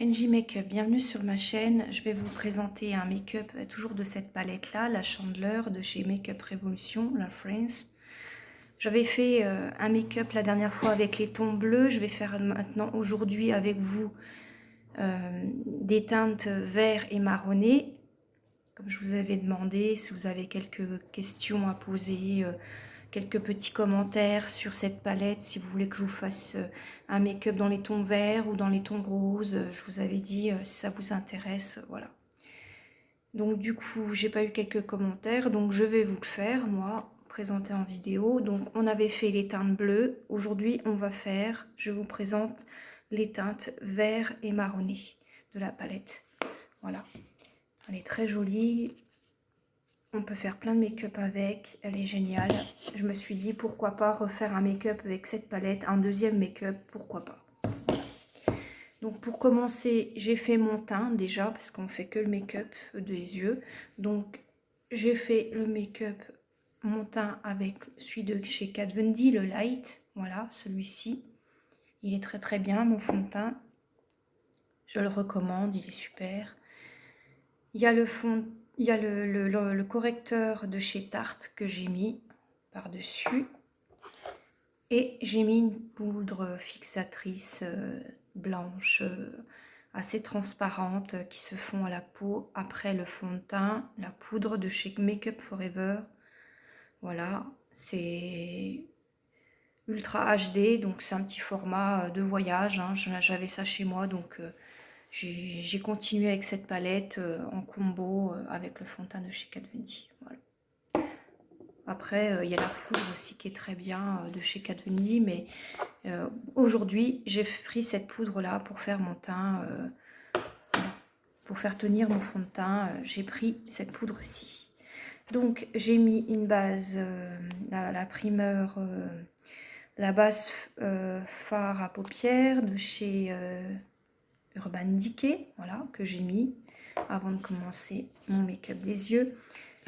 NJ Makeup, bienvenue sur ma chaîne. Je vais vous présenter un make-up toujours de cette palette-là, la Chandeleur de chez Makeup Revolution, la France. J'avais fait un make-up la dernière fois avec les tons bleus. Je vais faire maintenant aujourd'hui avec vous des teintes vert et marronnées. Comme je vous avais demandé, si vous avez quelques questions à poser, quelques petits commentaires sur cette palette, si vous voulez que je vous fasse un make-up dans les tons verts ou dans les tons roses, je vous avais dit si ça vous intéresse, voilà. Donc du coup, j'ai pas eu quelques commentaires, donc je vais vous le faire, moi, présenter en vidéo. Donc on avait fait les teintes bleues, aujourd'hui on va faire, je vous présente les teintes vert et marronnées de la palette. Voilà, elle est très jolie. On peut faire plein de make-up avec, elle est géniale. Je me suis dit pourquoi pas refaire un make-up avec cette palette, un deuxième make-up, pourquoi pas. Donc pour commencer, j'ai fait mon teint déjà, parce qu'on fait que le make-up des yeux. Donc j'ai fait le make-up, mon teint avec celui de chez Kat Von D, le Light, voilà, celui-ci. Il est très très bien, mon fond de teint. Je le recommande, il est super. Il y a le fond. Il y a le correcteur de chez Tarte que j'ai mis par-dessus. Et j'ai mis une poudre fixatrice blanche assez transparente qui se fond à la peau après le fond de teint. La poudre de chez Make Up Forever. Voilà, c'est Ultra HD, donc c'est un petit format de voyage. Hein. J'avais ça chez moi, donc j'ai continué avec cette palette en combo avec le fond de teint de chez Kat Von D. Voilà. Après, il y a la poudre aussi qui est très bien de chez Kat Von D, mais aujourd'hui, j'ai pris cette poudre-là pour faire mon teint, pour faire tenir mon fond de teint. J'ai pris cette poudre-ci. Donc, j'ai mis une base, la primeur, la base fard à paupières de chez Urban Decay, voilà, que j'ai mis avant de commencer mon make-up des yeux.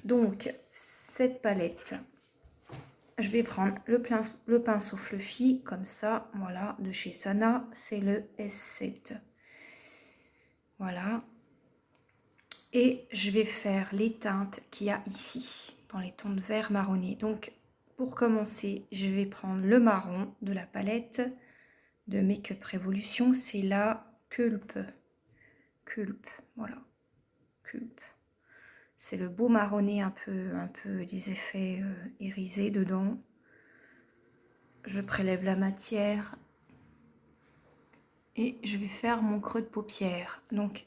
Donc, cette palette, je vais prendre le pinceau Fluffy, comme ça, voilà, de chez Sana, c'est le S7. Voilà. Et je vais faire les teintes qu'il y a ici, dans les tons de vert marronné. Donc, pour commencer, je vais prendre le marron de la palette de Makeup Revolution, c'est la Culpe. Culpe, voilà. Culpe. C'est le beau marronné, un peu des effets irisés dedans. Je prélève la matière et je vais faire mon creux de paupière. Donc,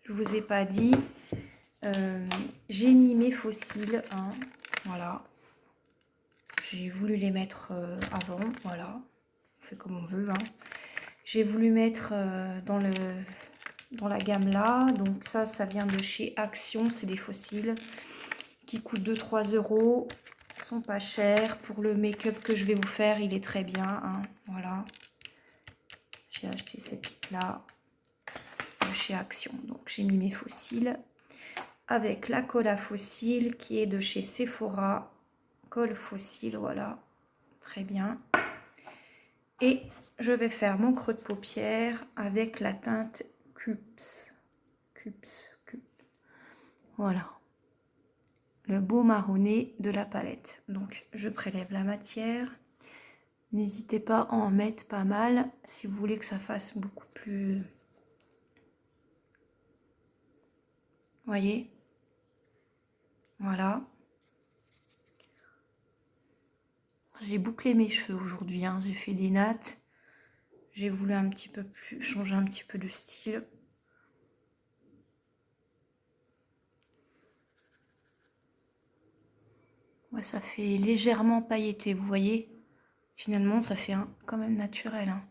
je vous ai pas dit, j'ai mis mes faux cils, hein, voilà. J'ai voulu les mettre avant, voilà. On fait comme on veut, hein. J'ai voulu mettre dans la gamme là, donc ça vient de chez Action, c'est des faux cils qui coûtent 2-3 €. Ils sont pas chers. Pour le make-up que je vais vous faire, il est très bien, hein, voilà. J'ai acheté ces pics là de chez Action. Donc j'ai mis mes faux cils avec la colle à faux cils qui est de chez Sephora. Colle faux cils, voilà. Très bien. Et je vais faire mon creux de paupière avec la teinte Cups. Voilà. Le beau marronné de la palette. Donc je prélève la matière. N'hésitez pas à en mettre pas mal si vous voulez que ça fasse beaucoup plus... Voyez, voilà. J'ai bouclé mes cheveux aujourd'hui, hein. J'ai fait des nattes. J'ai voulu un petit peu plus changer un petit peu de style. Ouais, ça fait légèrement pailleté, vous voyez. Finalement, ça fait quand même naturel, hein.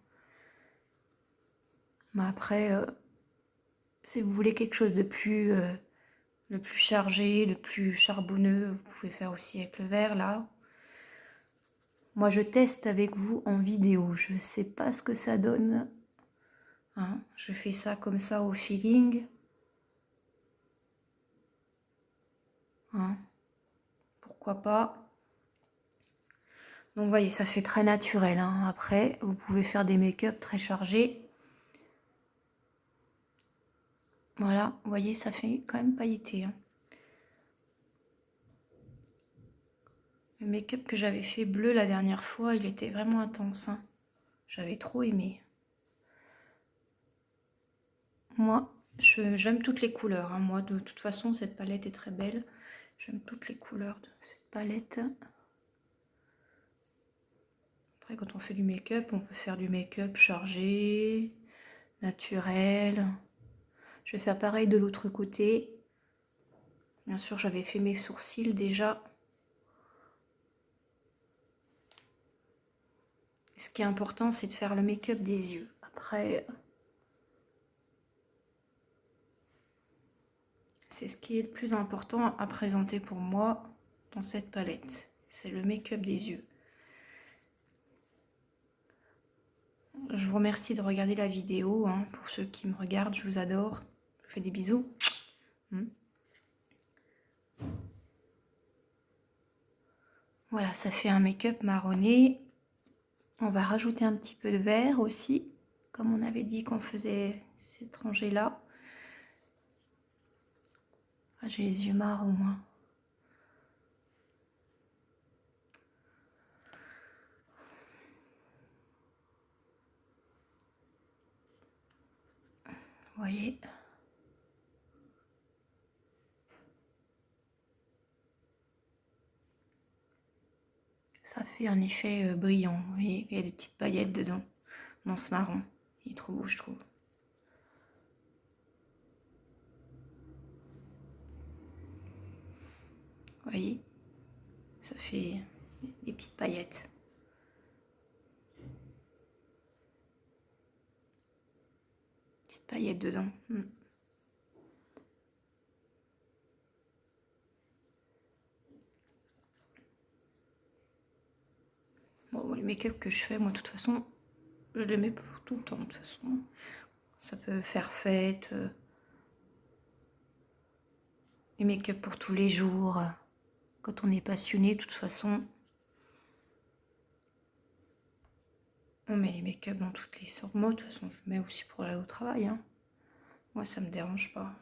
Mais après, si vous voulez quelque chose de plus... le plus chargé, le plus charbonneux, vous pouvez faire aussi avec le vert là. Moi je teste avec vous en vidéo, je ne sais pas ce que ça donne. Hein, je fais ça comme ça au feeling. Hein, pourquoi pas. Donc vous voyez, ça fait très naturel. Hein. Après, vous pouvez faire des make-up très chargés. Voilà, vous voyez, ça fait quand même pailleté, hein. Le make-up que j'avais fait bleu la dernière fois, il était vraiment intense, hein. J'avais trop aimé. Moi, j'aime toutes les couleurs, hein. Moi, de toute façon, cette palette est très belle. J'aime toutes les couleurs de cette palette. Après, quand on fait du make-up, on peut faire du make-up chargé, naturel. Je vais faire pareil de l'autre côté. Bien sûr, j'avais fait mes sourcils déjà. Ce qui est important, c'est de faire le make-up des yeux. Après, c'est ce qui est le plus important à présenter pour moi dans cette palette. C'est le make-up des yeux. Je vous remercie de regarder la vidéo, hein. Pour ceux qui me regardent, je vous adore. Je vous fais des bisous. Voilà, ça fait un make-up marronné. On va rajouter un petit peu de vert aussi, comme on avait dit qu'on faisait cette rangée-là. Ah, j'ai les yeux marrons, moi. Vous voyez? Ça fait un effet brillant. Vous voyez, il y a des petites paillettes dedans, dans ce marron. Il est trop beau, je trouve. Vous voyez? Ça fait des petites paillettes. Petites paillettes dedans. Bon, les make-up que je fais, moi, de toute façon, je les mets pour tout le temps, de toute façon. Ça peut faire fête. Les make-up pour tous les jours. Quand on est passionné, de toute façon, on met les make-up dans toutes les sortes. Moi, de toute façon, je mets aussi pour aller au travail, hein. Moi, ça me dérange pas.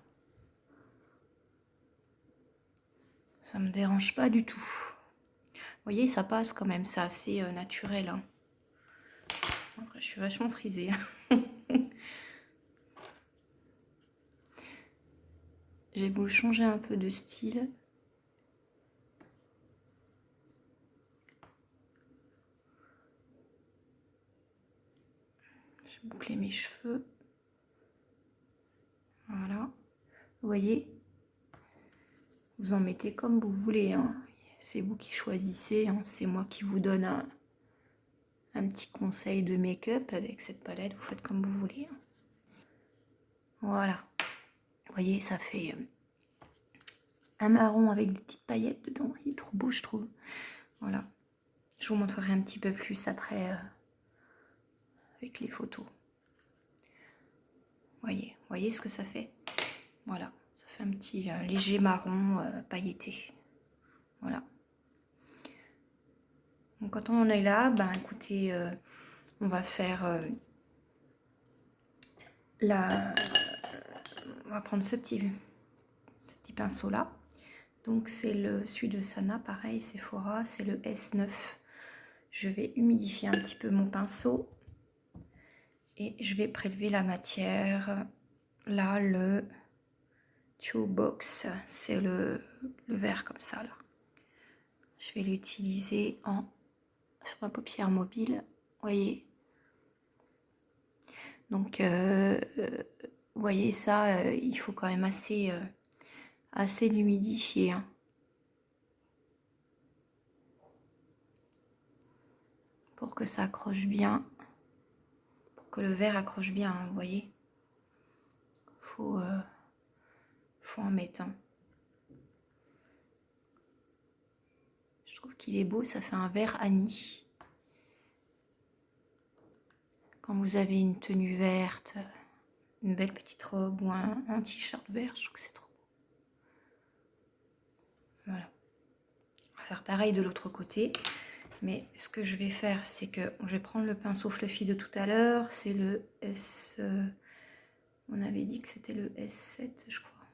Ça me dérange pas du tout. Vous voyez, ça passe quand même, c'est assez naturel, hein. Après, je suis vachement frisée. J'ai voulu changer un peu de style. Je vais boucler mes cheveux. Voilà. Vous voyez, vous en mettez comme vous voulez, hein. C'est vous qui choisissez, hein. C'est moi qui vous donne un petit conseil de make-up avec cette palette. Vous faites comme vous voulez, hein. Voilà. Vous voyez, ça fait un marron avec des petites paillettes dedans. Il est trop beau, je trouve. Voilà. Je vous montrerai un petit peu plus après avec les photos. Voyez ce que ça fait. Voilà. Ça fait un petit léger marron pailleté. Voilà. Donc quand on en est là, ben écoutez, on va faire on va prendre ce petit pinceau là. Donc c'est celui de Sana, pareil, Sephora, c'est le S9. Je vais humidifier un petit peu mon pinceau et je vais prélever la matière. Là, le Tube Box, c'est le vert comme ça là. Je vais l'utiliser sur ma paupière mobile, voyez. Donc, vous voyez ça, il faut quand même assez l'humidifier, hein, pour que ça accroche bien, pour que le verre accroche bien, hein, vous voyez. Faut en mettre un. Je trouve qu'il est beau, ça fait un vert Annie. Quand vous avez une tenue verte, une belle petite robe ou un t-shirt vert, je trouve que c'est trop beau. Voilà. On va faire pareil de l'autre côté. Mais ce que je vais faire, c'est que je vais prendre le pinceau fluffy de tout à l'heure. C'est le On avait dit que c'était le S7, je crois.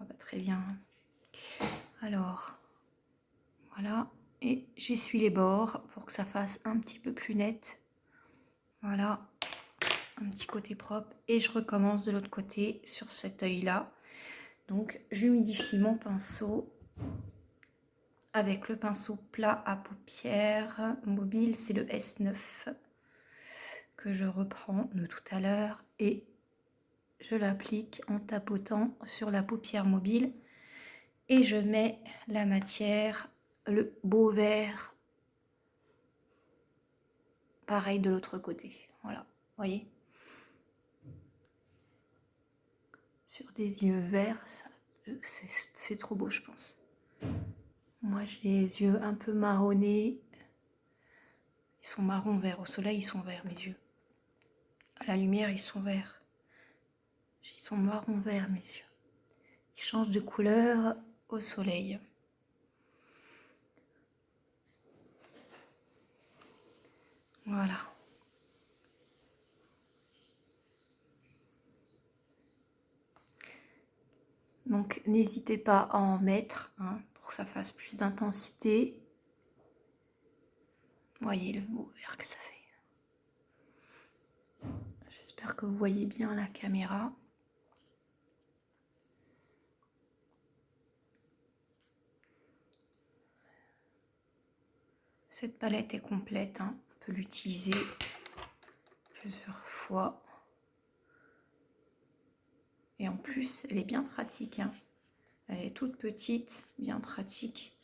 Oh, bah, très bien. Alors, voilà. Et j'essuie les bords pour que ça fasse un petit peu plus net. Voilà. Un petit côté propre. Et je recommence de l'autre côté sur cet œil-là. Donc, j'humidifie mon pinceau avec le pinceau plat à paupières mobile. C'est le S9 que je reprends de tout à l'heure. Et je l'applique en tapotant sur la paupière mobile. Et je mets la matière, le beau vert, pareil de l'autre côté. Voilà, voyez. Sur des yeux verts, c'est trop beau, je pense. Moi, j'ai les yeux un peu marronnés. Ils sont marron vert. Au soleil, ils sont verts, mes yeux. À la lumière, ils sont verts. Ils sont marron vert, mes yeux. Ils changent de couleur au soleil. Voilà. Donc, n'hésitez pas à en mettre hein, pour que ça fasse plus d'intensité. Voyez le beau vert que ça fait. J'espère que vous voyez bien la caméra. Cette palette est complète, hein. On peut l'utiliser plusieurs fois. Et en plus, elle est bien pratique. Hein. Elle est toute petite, bien pratique.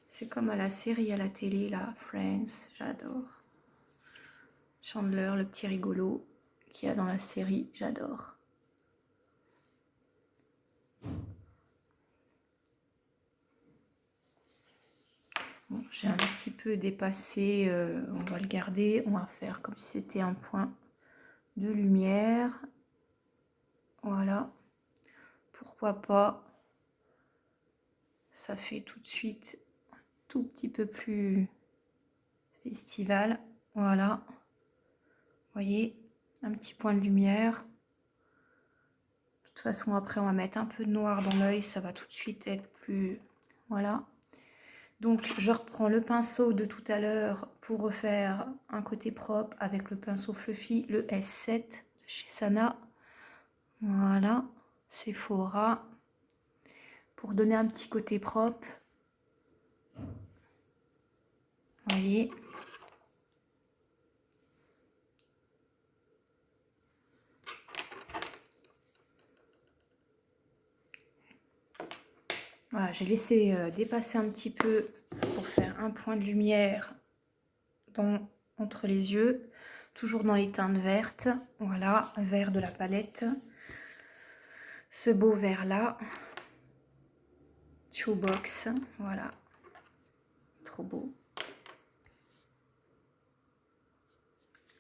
C'est comme à la série à la télé, là, Friends, j'adore. Chandler, le petit rigolo qu'il y a dans la série, j'adore. Bon, j'ai un petit peu dépassé, on va le garder, on va faire comme si c'était un point de lumière. Voilà, pourquoi pas, ça fait tout de suite un tout petit peu plus festival. Voilà, voyez, un petit point de lumière. De toute façon, après, on va mettre un peu de noir dans l'œil, ça va tout de suite être plus... Voilà. Donc, je reprends le pinceau de tout à l'heure pour refaire un côté propre avec le pinceau Fluffy, le S7 chez Sana. Voilà, Sephora. Pour donner un petit côté propre. Voyez. Voilà, j'ai laissé dépasser un petit peu pour faire un point de lumière entre les yeux. Toujours dans les teintes vertes. Voilà, vert de la palette. Ce beau vert là. Shoebox, voilà. Trop beau.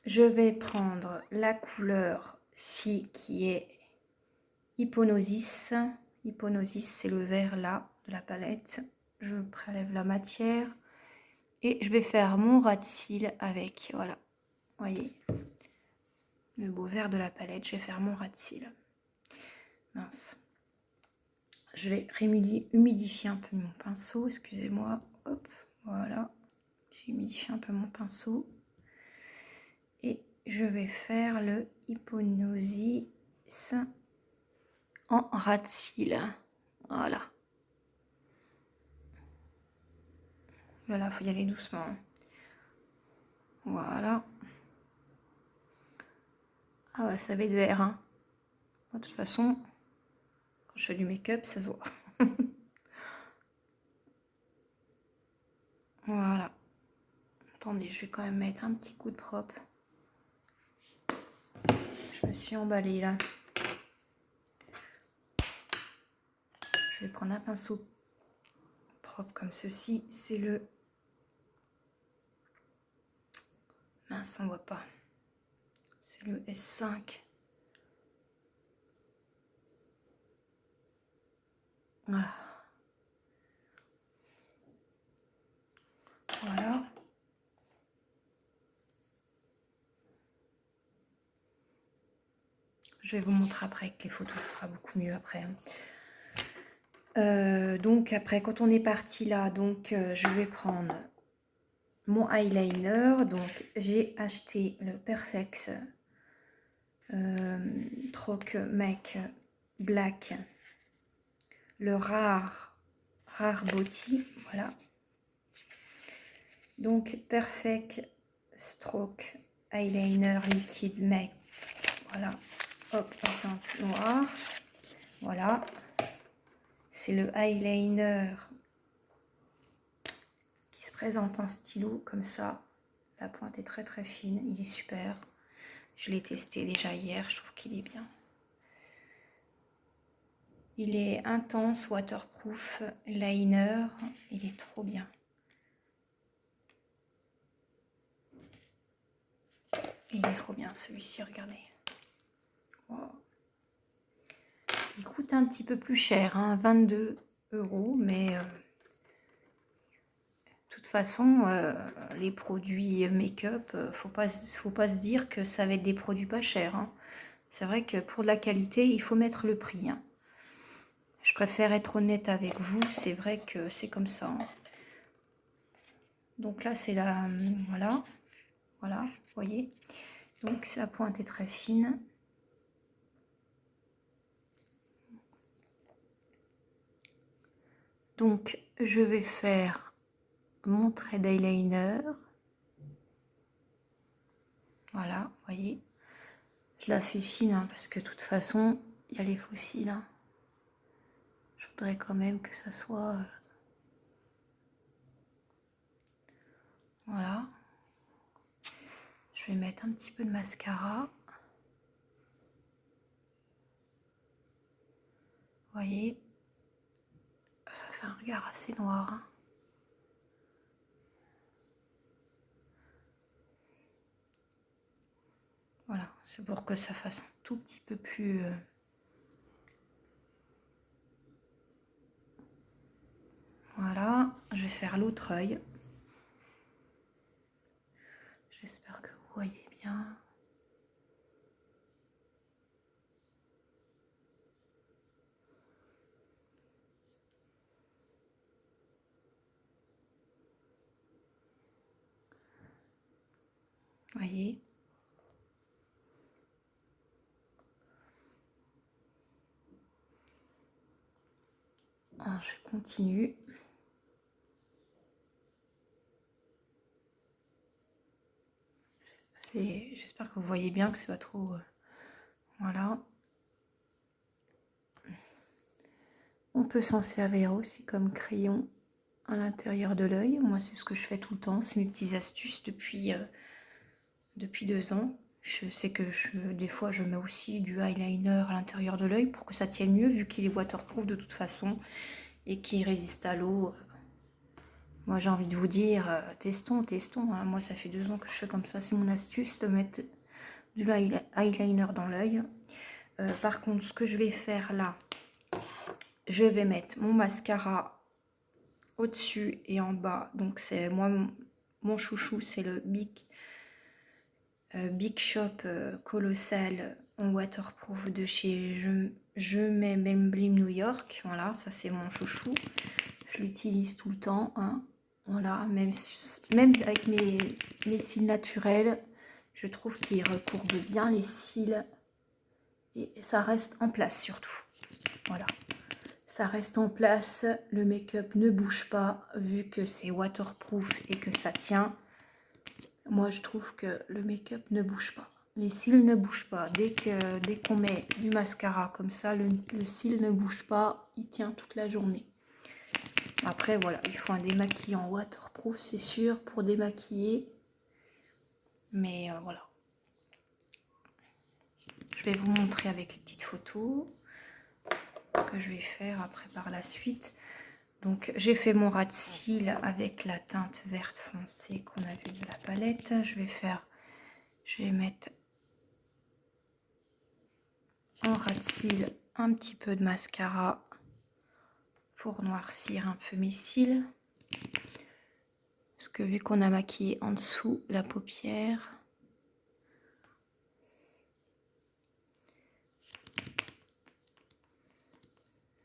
Je vais prendre la couleur-ci qui est Hypnosis. Hypnosis, c'est le vert là de la palette. Je prélève la matière et je vais faire mon ras de cils avec, voilà, voyez, le beau vert de la palette. Je vais faire mon ras de cils. Mince. Je vais humidifier un peu mon pinceau, excusez-moi. Hop, voilà. J'ai humidifié un peu mon pinceau. Et je vais faire le Hypnosis en ras de cils. Voilà. Voilà, il faut y aller doucement. Voilà. Ah ouais, ça va être vert. Hein. De toute façon, quand je fais du make-up, ça se voit. Voilà. Attendez, je vais quand même mettre un petit coup de propre. Je me suis emballée là. Je vais prendre un pinceau propre comme ceci. C'est le... Mince, on voit pas. C'est le S5. Voilà. Voilà. Je vais vous montrer après avec les photos, ce sera beaucoup mieux après. Donc après, quand on est parti là, donc je vais prendre mon eyeliner. Donc j'ai acheté le Perfex Stroke Make Black, le Rare Body, voilà. Donc Perfect Stroke Eyeliner Liquid Make, voilà. Hop, en teinte noire, voilà. C'est le eyeliner qui se présente en stylo comme ça. La pointe est très très fine, il est super. Je l'ai testé déjà hier, je trouve qu'il est bien. Il est intense, waterproof, liner, il est trop bien. Il est trop bien celui-ci, regardez. Wow. Il coûte un petit peu plus cher, hein, 22 €, mais de toute façon, les produits make-up, faut pas se dire que ça va être des produits pas chers. Hein. C'est vrai que pour de la qualité, il faut mettre le prix. Hein. Je préfère être honnête avec vous, c'est vrai que c'est comme ça. Hein. Donc là, c'est la... Voilà, voilà, vous voyez. Donc la pointe est très fine. Donc je vais faire mon trait d'eyeliner. Voilà, vous voyez. Je la fais fine hein, parce que de toute façon, il y a les fossiles. Hein. Je voudrais quand même que ça soit... Voilà. Je vais mettre un petit peu de mascara. Vous voyez, ça fait un regard assez noir. Hein. Voilà, c'est pour que ça fasse un tout petit peu plus... Voilà, je vais faire l'autre œil. J'espère que vous voyez bien. Vous voyez. Alors, je continue. J'espère que vous voyez bien, que c'est pas trop... Voilà. On peut s'en servir aussi comme crayon à l'intérieur de l'œil. Moi, c'est ce que je fais tout le temps. C'est mes petites astuces depuis 2 ans. Je sais que des fois, je mets aussi du eyeliner à l'intérieur de l'œil pour que ça tienne mieux, vu qu'il est waterproof de toute façon et qu'il résiste à l'eau. Moi, j'ai envie de vous dire, testons. Hein. Moi, ça fait 2 ans que je fais comme ça. C'est mon astuce de mettre du eyeliner dans l'œil. Par contre, ce que je vais faire là, je vais mettre mon mascara au-dessus et en bas. Donc, c'est moi, mon chouchou, c'est le Big Shop Colossal en waterproof de chez Je mets Blim New York. Voilà, ça c'est mon chouchou. Je l'utilise tout le temps. Hein. Voilà, même avec mes cils naturels, je trouve qu'il recourbe bien les cils. Et ça reste en place surtout. Voilà. Ça reste en place. Le make-up ne bouge pas vu que c'est waterproof et que ça tient. Moi, je trouve que le make-up ne bouge pas. Les cils ne bougent pas. Dès qu'on met du mascara comme ça, le cil ne bouge pas. Il tient toute la journée. Après, voilà, il faut un démaquillant waterproof, c'est sûr, pour démaquiller. Mais voilà. Je vais vous montrer avec les petites photos que je vais faire après par la suite. Donc, j'ai fait mon ras de cils avec la teinte verte foncée qu'on a vu de la palette. Je vais mettre en ras de cils un petit peu de mascara pour noircir un peu mes cils. Parce que vu qu'on a maquillé en dessous la paupière,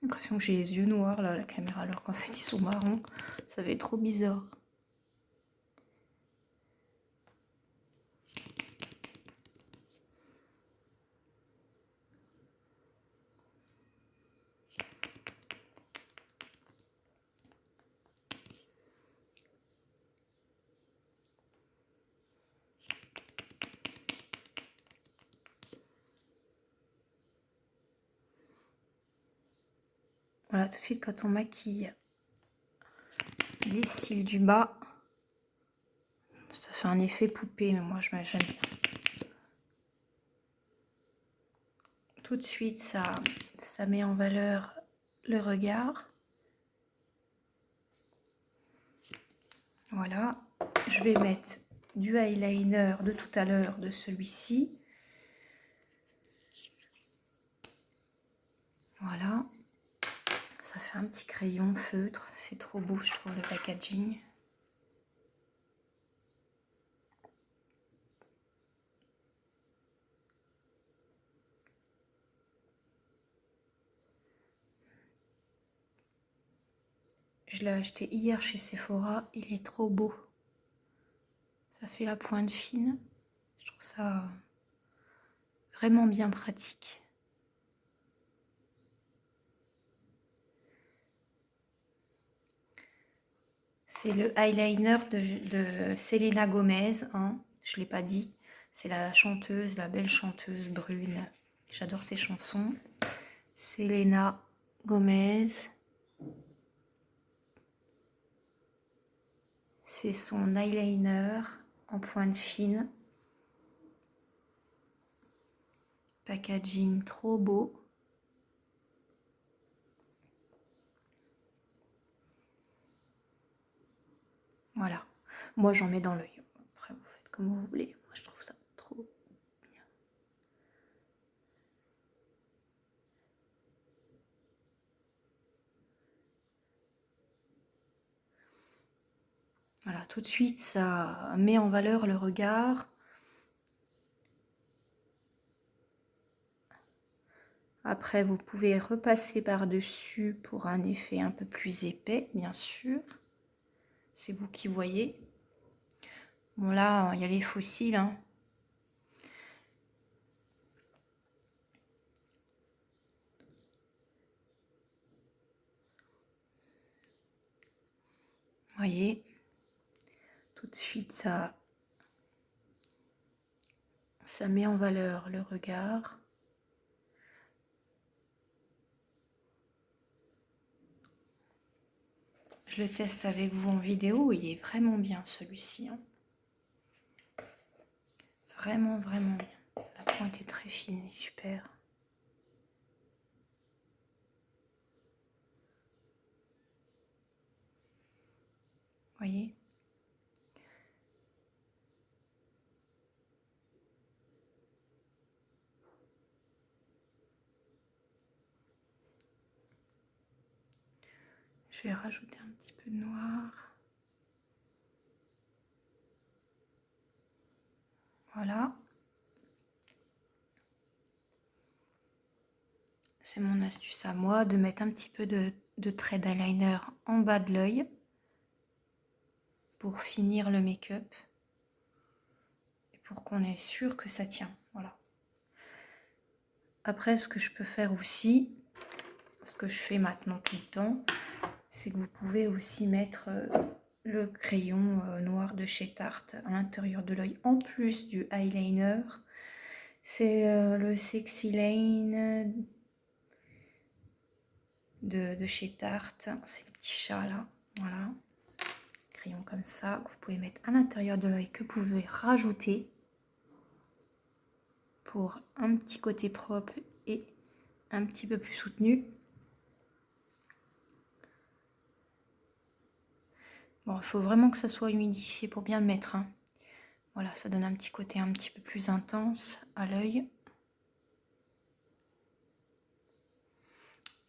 l'impression que j'ai les yeux noirs là, la caméra, alors qu'en fait ils sont marrons. Ça va être trop bizarre. Voilà, tout de suite quand on maquille les cils du bas, ça fait un effet poupée, mais moi j'aime bien. Tout de suite, ça met en valeur le regard. Voilà, je vais mettre du eyeliner de tout à l'heure, de celui-ci. Voilà, ça fait un petit crayon feutre, c'est trop beau, je trouve, le packaging. Je l'ai acheté hier chez Sephora, il est trop beau. Ça fait la pointe fine, je trouve ça vraiment bien pratique. C'est le eyeliner de Selena Gomez, hein, je ne l'ai pas dit. C'est la chanteuse, la belle chanteuse brune. J'adore ses chansons. Selena Gomez. C'est son eyeliner en pointe fine. Packaging trop beau. Voilà. Moi, j'en mets dans l'œil. Après, vous faites comme vous voulez. Moi, je trouve ça trop bien. Voilà, tout de suite, ça met en valeur le regard. Après, vous pouvez repasser par-dessus pour un effet un peu plus épais, bien sûr. C'est vous qui voyez. Bon, là, il y a les fossiles, hein. Voyez, tout de suite, ça met en valeur le regard. Je le teste avec vous en vidéo, il est vraiment bien celui-ci, hein. Vraiment, vraiment bien. La pointe est très fine, super. Voyez? Je vais rajouter un petit peu de noir. Voilà. C'est mon astuce à moi de mettre un petit peu de trait d'eyeliner en bas de l'œil pour finir le make-up et pour qu'on est sûr que ça tient. Voilà. Après, ce que je peux faire aussi, ce que je fais maintenant tout le temps, c'est que vous pouvez aussi mettre le crayon noir de chez Tarte à l'intérieur de l'œil en plus du eyeliner. C'est le Sexy Lane de chez Tarte. C'est le petit chat là, voilà. Crayon comme ça que vous pouvez mettre à l'intérieur de l'œil, que vous pouvez rajouter pour un petit côté propre et un petit peu plus soutenu. Bon, il faut vraiment que ça soit humidifié pour bien le mettre, hein. Voilà, ça donne un petit côté un petit peu plus intense à l'œil.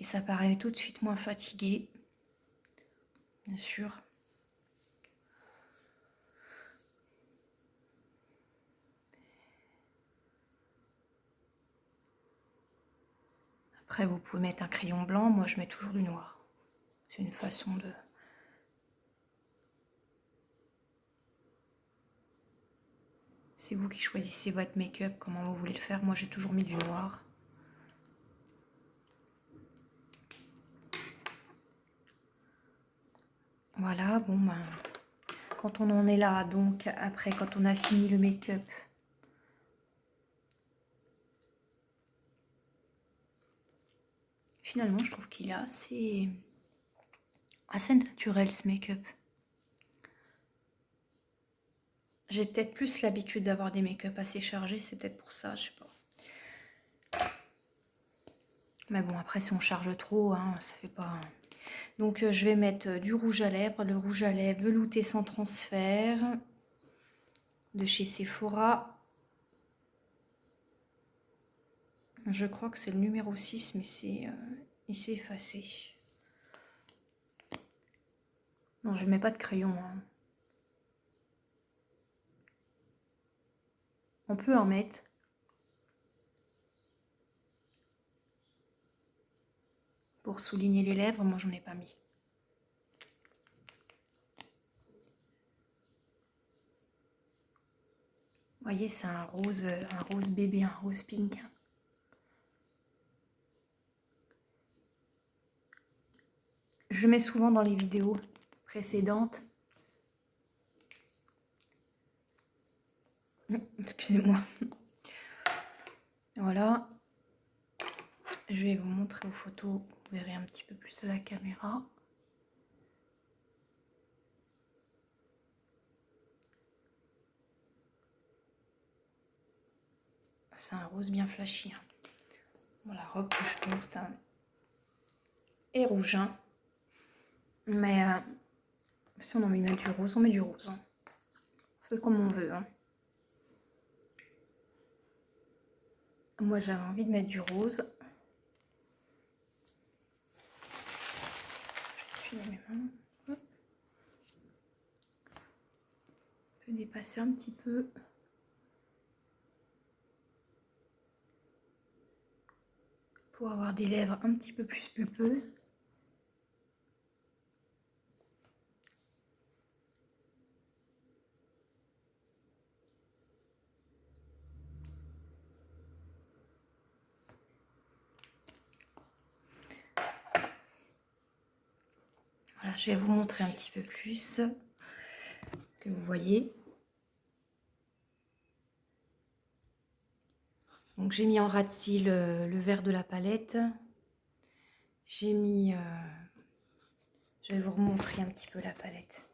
Et ça paraît tout de suite moins fatigué, bien sûr. Après, vous pouvez mettre un crayon blanc. Moi, je mets toujours du noir. C'est une façon de... C'est vous qui choisissez votre make-up, comment vous voulez le faire. Moi, j'ai toujours mis du noir. Voilà, bon, ben, quand on en est là, donc, après, quand on a fini le make-up, finalement, je trouve qu'il est assez naturel, ce make-up. J'ai peut-être plus l'habitude d'avoir des make-up assez chargés, c'est peut-être pour ça, je sais pas. Mais bon, après, si on charge trop, hein, ça fait pas... Donc, je vais mettre du rouge à lèvres, le rouge à lèvres velouté sans transfert, de chez Sephora. Je crois que c'est le numéro 6, mais il s'est effacé. Non, je ne mets pas de crayon, hein. On peut en mettre. Pour souligner les lèvres, moi j'en ai pas mis. Vous voyez, c'est un rose bébé, un rose pink. Je mets souvent dans les vidéos précédentes. Excusez-moi. Voilà. Je vais vous montrer aux photos. Vous verrez un petit peu plus à la caméra. C'est un rose bien flashy. Hein. Bon, la robe que je porte hein, est rouge. Hein. Mais si on a envie de mettre du rose, on met du rose. Hein. On fait comme on veut. Hein. Moi, j'avais envie de mettre du rose. Je vais essuyer mes mains. Hop. On peut dépasser un petit peu. Pour avoir des lèvres un petit peu plus pulpeuses. Voilà, je vais vous montrer un petit peu plus que vous voyez. Donc j'ai mis en ras de cils le vert de la palette. J'ai mis... je vais vous remontrer un petit peu la palette.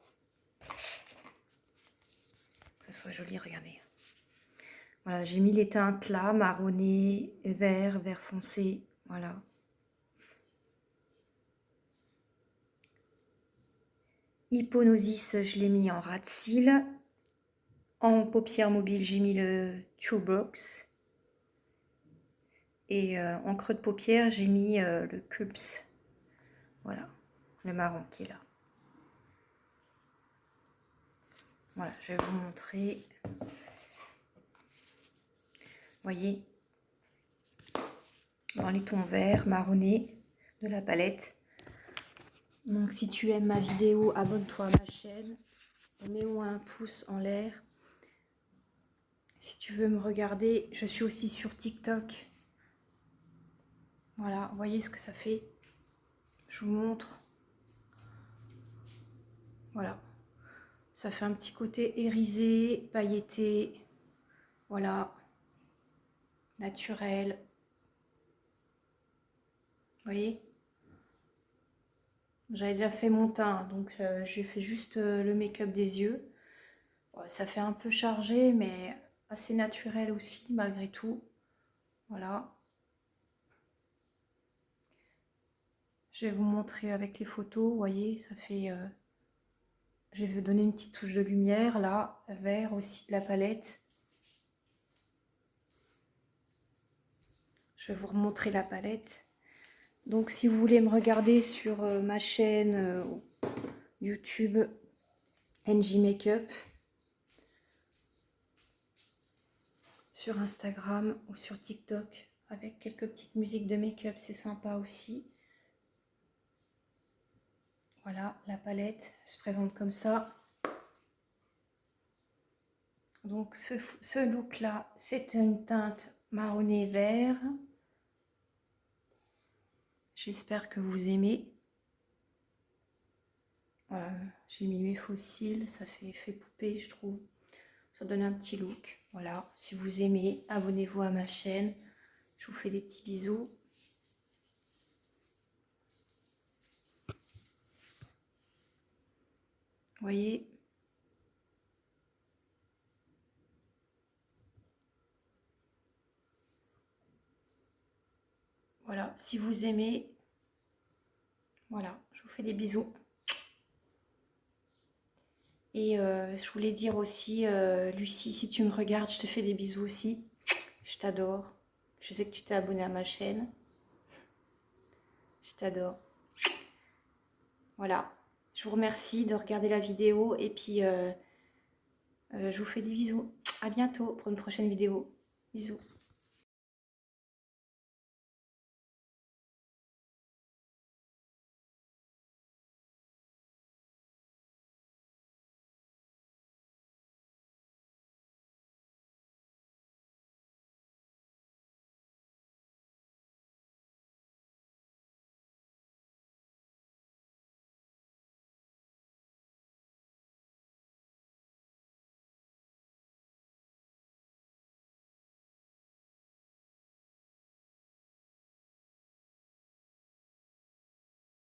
Que ça soit joli, regardez. Voilà, j'ai mis les teintes là, marronné, vert, vert foncé, voilà. Hypnosis, je l'ai mis en ras de cils. En paupières mobiles, j'ai mis le True Box. Et en creux de paupière, j'ai mis le Culps. Voilà, le marron qui est là. Voilà, je vais vous montrer. Voyez, dans les tons verts, marronnés de la palette. Donc si tu aimes ma vidéo, abonne-toi à ma chaîne. Mets-moi un pouce en l'air. Si tu veux me regarder, je suis aussi sur TikTok. Voilà, vous voyez ce que ça fait. Je vous montre. Voilà. Ça fait un petit côté irisé, pailleté. Voilà. Naturel. Vous voyez? J'avais déjà fait mon teint, donc j'ai fait juste le make-up des yeux. Bon, ça fait un peu chargé, mais assez naturel aussi, malgré tout. Voilà. Je vais vous montrer avec les photos, vous voyez, ça fait... je vais vous donner une petite touche de lumière, là, vert aussi de la palette. Je vais vous remontrer la palette. Donc, si vous voulez me regarder sur ma chaîne YouTube NJ Makeup, sur Instagram ou sur TikTok, avec quelques petites musiques de make-up, c'est sympa aussi. Voilà, la palette se présente comme ça. Donc ce look-là, c'est une teinte marronné vert. J'espère que vous aimez. Voilà, j'ai mis mes faux cils, ça fait effet poupée, je trouve. Ça donne un petit look. Voilà, si vous aimez, abonnez-vous à ma chaîne. Je vous fais des petits bisous. Vous voyez? Voilà, si vous aimez, voilà, je vous fais des bisous. Et je voulais dire aussi, Lucie, si tu me regardes, je te fais des bisous aussi. Je t'adore. Je sais que tu t'es abonnée à ma chaîne. Je t'adore. Voilà. Je vous remercie de regarder la vidéo et puis je vous fais des bisous. À bientôt pour une prochaine vidéo. Bisous.